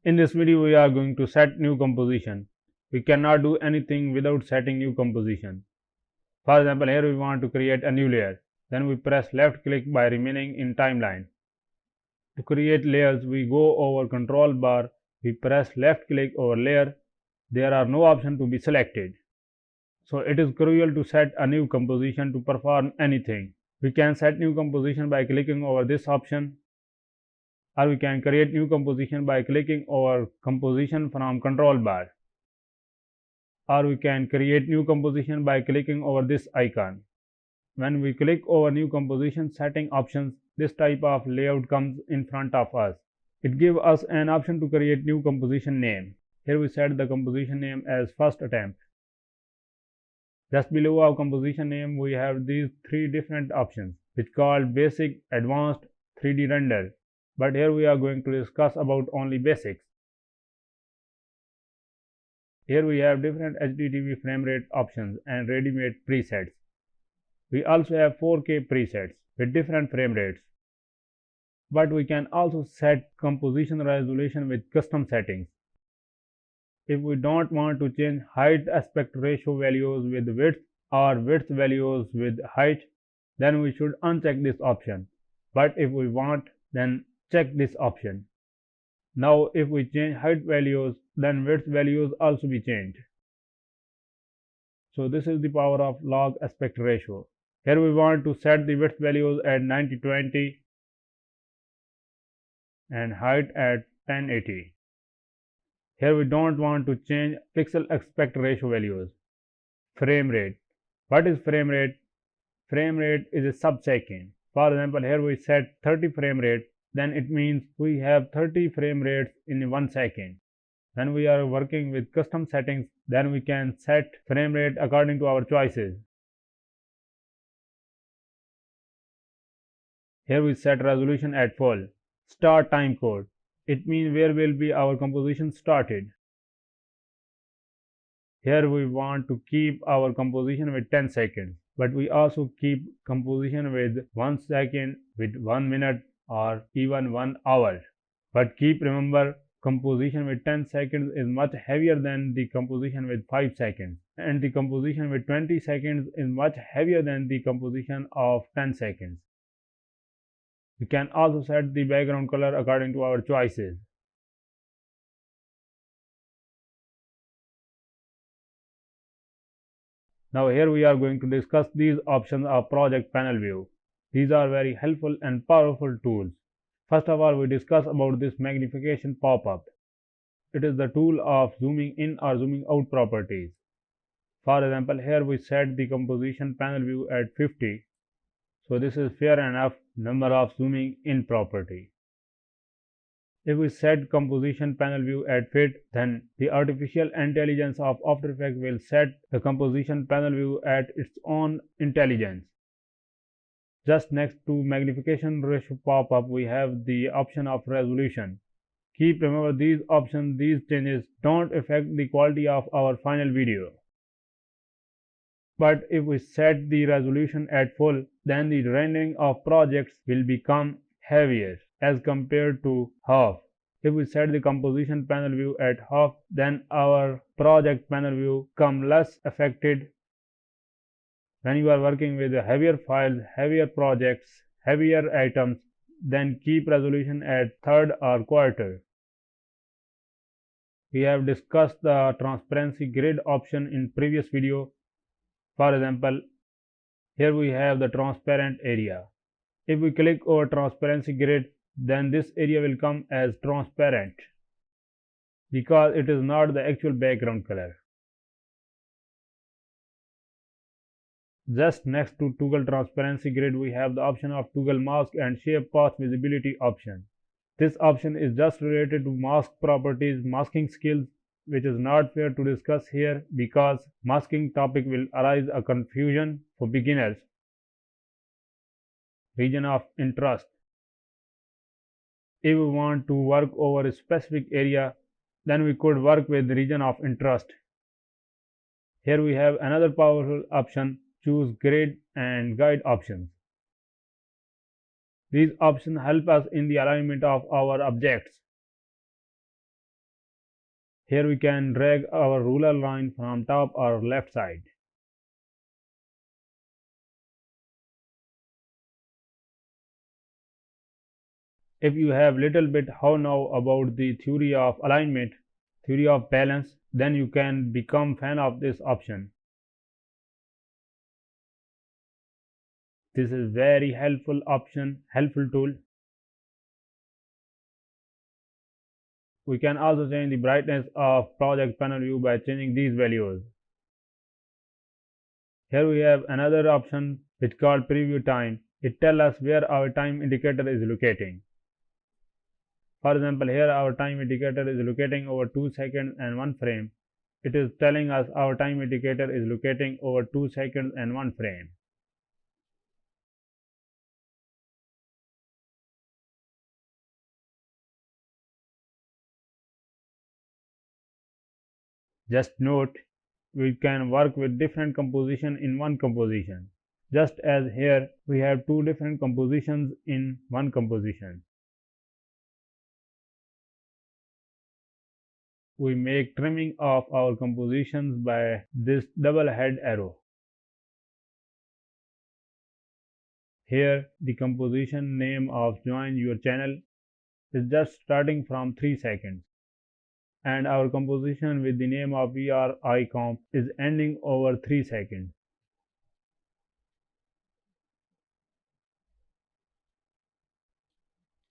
In this video, we are going to set new composition. We cannot do anything without setting new composition. For example, here we want to create a new layer. Then we press left click by remaining in timeline. To create layers, we go over control bar, we press left click over layer. There are no options to be selected. So it is crucial to set a new composition to perform anything. We can set new composition by clicking over this option, or we can create new composition by clicking over composition from control bar, or we can create new composition by clicking over this icon. When we click over new composition setting options, this type of layout comes in front of us. It gives us an option to create new composition name. Here we set the composition name as first attempt. Just below our composition name, we have these three different options, which called basic, advanced, 3D render. But here we are going to discuss about only basics. Here we have different HDTV frame rate options and ready-made presets. We also have 4K presets with different frame rates. But we can also set composition resolution with custom settings. If we don't want to change height aspect ratio values with width or width values with height, then we should uncheck this option. But if we want, then check this option. Now if we change height values, then width values also be changed. So this is the power of log aspect ratio. Here we want to set the width values at 90/20 and height at 1080. Here we don't want to change pixel aspect ratio values. Frame rate. What is frame rate? Frame rate is a sub-second. For example, here we set 30 frame rate, then it means we have 30 frame rates in 1 second. When we are working with custom settings, then we can set frame rate according to our choices. Here we set resolution at full. Start time code. It means where will be our composition started. Here we want to keep our composition with 10 seconds, but we also keep composition with 1 second, with 1 minute, or even 1 hour. But keep remember, composition with 10 seconds is much heavier than the composition with 5 seconds, and the composition with 20 seconds is much heavier than the composition of 10 seconds. We can also set the background color according to our choices. Now here we are going to discuss these options of project panel view. These are very helpful and powerful tools. First of all, we discuss about this magnification pop-up. It is the tool of zooming in or zooming out properties. For example, here we set the composition panel view at 50. So this is fair enough number of zooming in property. If we set composition panel view at fit, then the artificial intelligence of After Effects will set the composition panel view at its own intelligence. Just next to magnification ratio pop-up, we have the option of resolution. Keep remember these options, these changes don't affect the quality of our final video. But if we set the resolution at full, then the rendering of projects will become heavier as compared to half. If we set the composition panel view at half, then our project panel view become less affected. When you are working with heavier files, heavier projects, heavier items, then keep resolution at third or quarter. We have discussed the transparency grid option in previous video. For example, here we have the transparent area. If we click over transparency grid, then this area will come as transparent because it is not the actual background color. Just next to toggle transparency grid, we have the option of toggle mask and shape path visibility option. This option is just related to mask properties, masking skills, which is not fair to discuss here because masking topic will arise a confusion for beginners. Region of interest. If we want to work over a specific area, then we could work with region of interest. Here we have another powerful option, choose grid and guide options. These options help us in the alignment of our objects. Here we can drag our ruler line from top or left side. If you have little bit how now about the theory of alignment, theory of balance, then you can become fan of this option. This is very helpful option, helpful tool. We can also change the brightness of project panel view by changing these values. Here we have another option which called preview time. It tells us where our time indicator is locating. For example, here our time indicator is locating over 2 seconds and 1 frame. It is telling us our time indicator is locating over 2 seconds and 1 frame. Just note, we can work with different composition in one composition. Just as here we have two different compositions in one composition. We make trimming of our compositions by this double head arrow. Here the composition name of join your channel is just starting from 3 seconds. And our composition with the name of VRIComp is ending over 3 seconds.